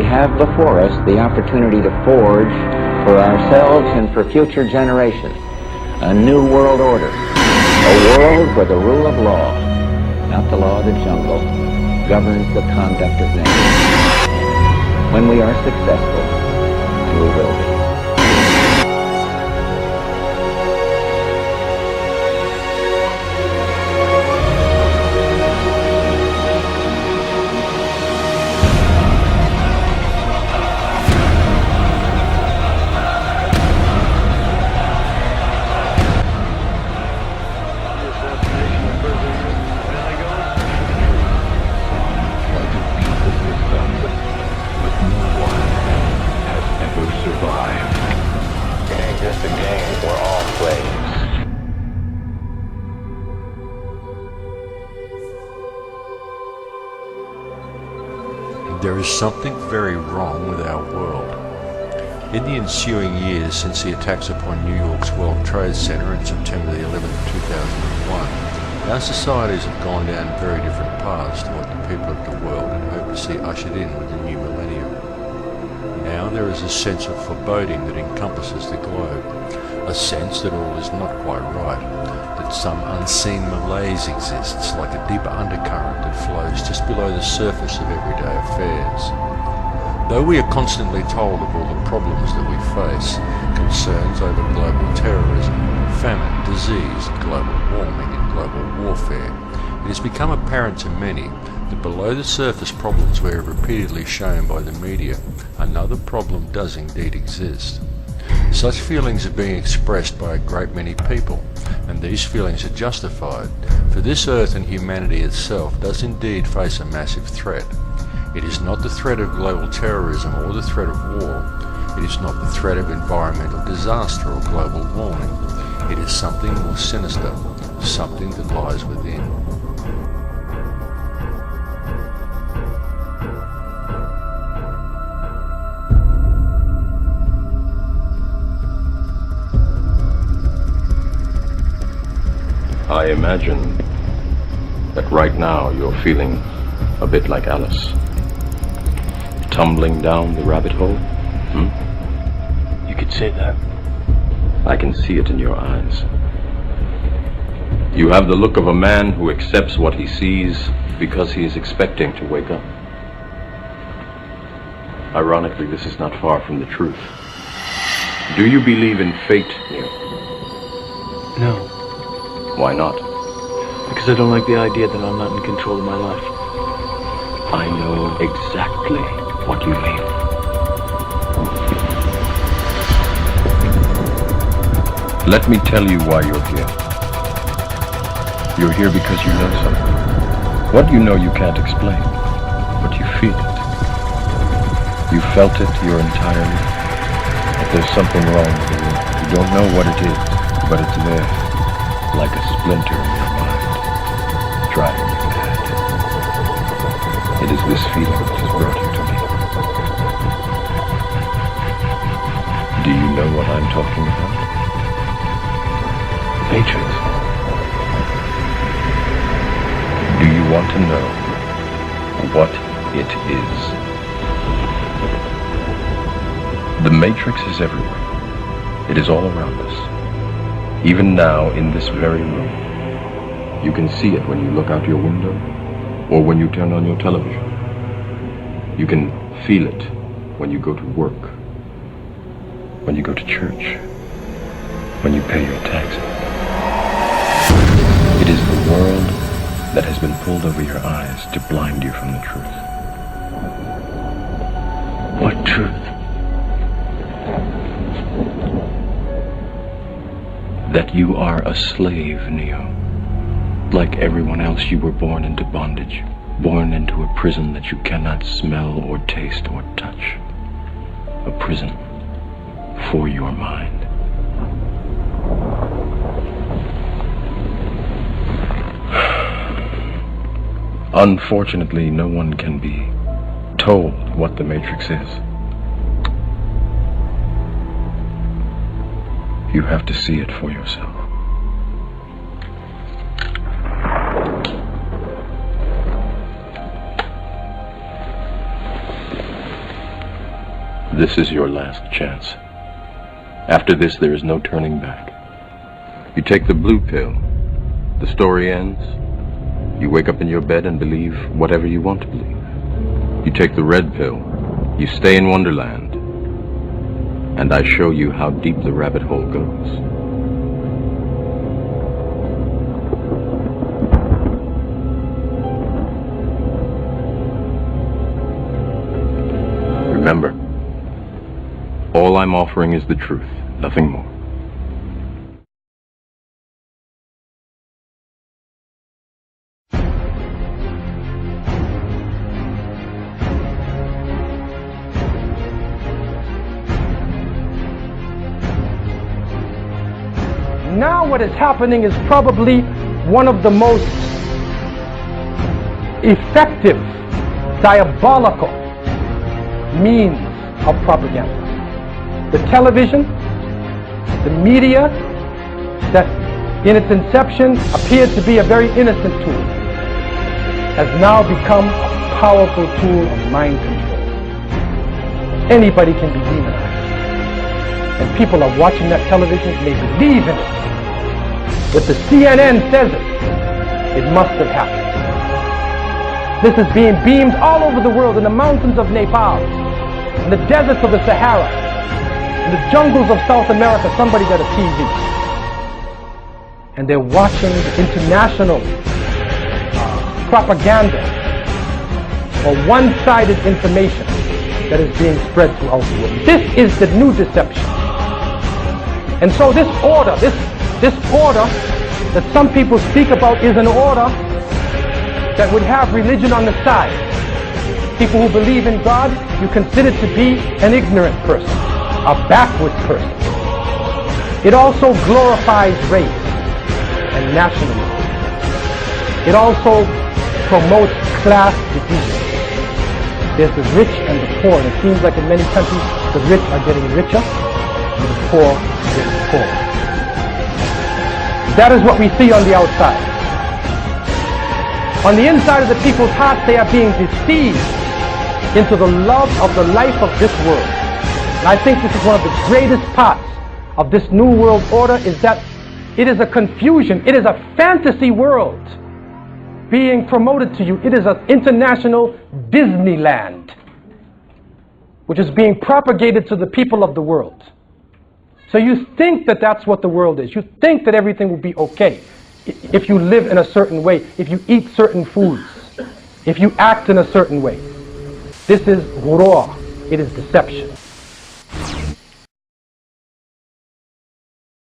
have before us the opportunity to forge for ourselves and for future generations a new world order, a world where the rule of law, not the law of the jungle, governs the conduct of nature. When we are successful, and we will be. There is something very wrong with our world. In the ensuing years since the attacks upon New York's World Trade Center in September the 11th, 2001, our societies have gone down very different paths to what the people of the world had hoped to see ushered in with the new millennium. Now there is a sense of foreboding that encompasses the globe, a sense that all is not quite right, that some unseen malaise exists like a deeper undercurrent that flows just below the surface of everyday affairs. Though we are constantly told of all the problems that we face, concerns over global terrorism, famine, disease, global warming and global warfare, it has become apparent to many that below the surface problems we are repeatedly shown by the media, another problem does indeed exist. Such feelings are being expressed by a great many people, and these feelings are justified, for this earth and humanity itself does indeed face a massive threat. It is not the threat of global terrorism or the threat of war. It is not the threat of environmental disaster or global warming. It is something more sinister, something that lies within. I imagine that right now you're feeling a bit like Alice. Tumbling down the rabbit hole? You could say that. I can see it in your eyes. You have the look of a man who accepts what he sees because he is expecting to wake up. Ironically, this is not far from the truth. Do you believe in fate, Neo? No. Why not? Because I don't like the idea that I'm not in control of my life. I know exactly what you mean. Let me tell you why you're here. You're here because you know something. What you know you can't explain, but you feel it. You felt it your entire life. That there's something wrong with the world. You don't know what it is, but it's there. Like a splinter in your mind, driving you mad. It is this feeling which has brought you to me. Do you know what I'm talking about? Matrix. Do you want to know what it is? The Matrix is everywhere. It is all around us. Even now, in this very room, you can see it when you look out your window or when you turn on your television. You can feel it when you go to work, when you go to church, when you pay your taxes. It is the world that has been pulled over your eyes to blind you from the truth. What truth? That you are a slave, Neo. Like everyone else, you were born into bondage, born into a prison that you cannot smell or taste or touch. A prison for your mind. Unfortunately, no one can be told what the Matrix is. You have to see it for yourself. This is your last chance. After this, there is no turning back. You take the blue pill. The story ends. You wake up in your bed and believe whatever you want to believe. You take the red pill. You stay in Wonderland. And I show you how deep the rabbit hole goes. Remember, all I'm offering is the truth, nothing more. Now what is happening is probably one of the most effective, diabolical means of propaganda. The television, the media, that in its inception appeared to be a very innocent tool, has now become a powerful tool of mind control. Anybody can be demonized. And people are watching that television, and they believe in it. If the CNN says it, it must have happened. This is being beamed all over the world, in the mountains of Nepal, in the deserts of the Sahara, in the jungles of South America. Somebody got a TV. And they're watching the international propaganda or one-sided information that is being spread throughout the world. This is the new deception. And so this order, this order that some people speak about is an order that would have religion on the side. People who believe in God, you consider to be an ignorant person, a backward person. It also glorifies race and nationalism. It also promotes class division. There's the rich and the poor, and it seems like in many countries the rich are getting richer and the poor are getting poorer. That is what we see on the outside. On the inside of the people's hearts, they are being deceived into the love of the life of this world. And I think this is one of the greatest parts of this new world order, is that it is a confusion. It is a fantasy world being promoted to you. It is an international Disneyland, which is being propagated to the people of the world. So you think that that's what the world is. You think that everything will be okay if you live in a certain way, if you eat certain foods, if you act in a certain way. This is ghurur. It is deception.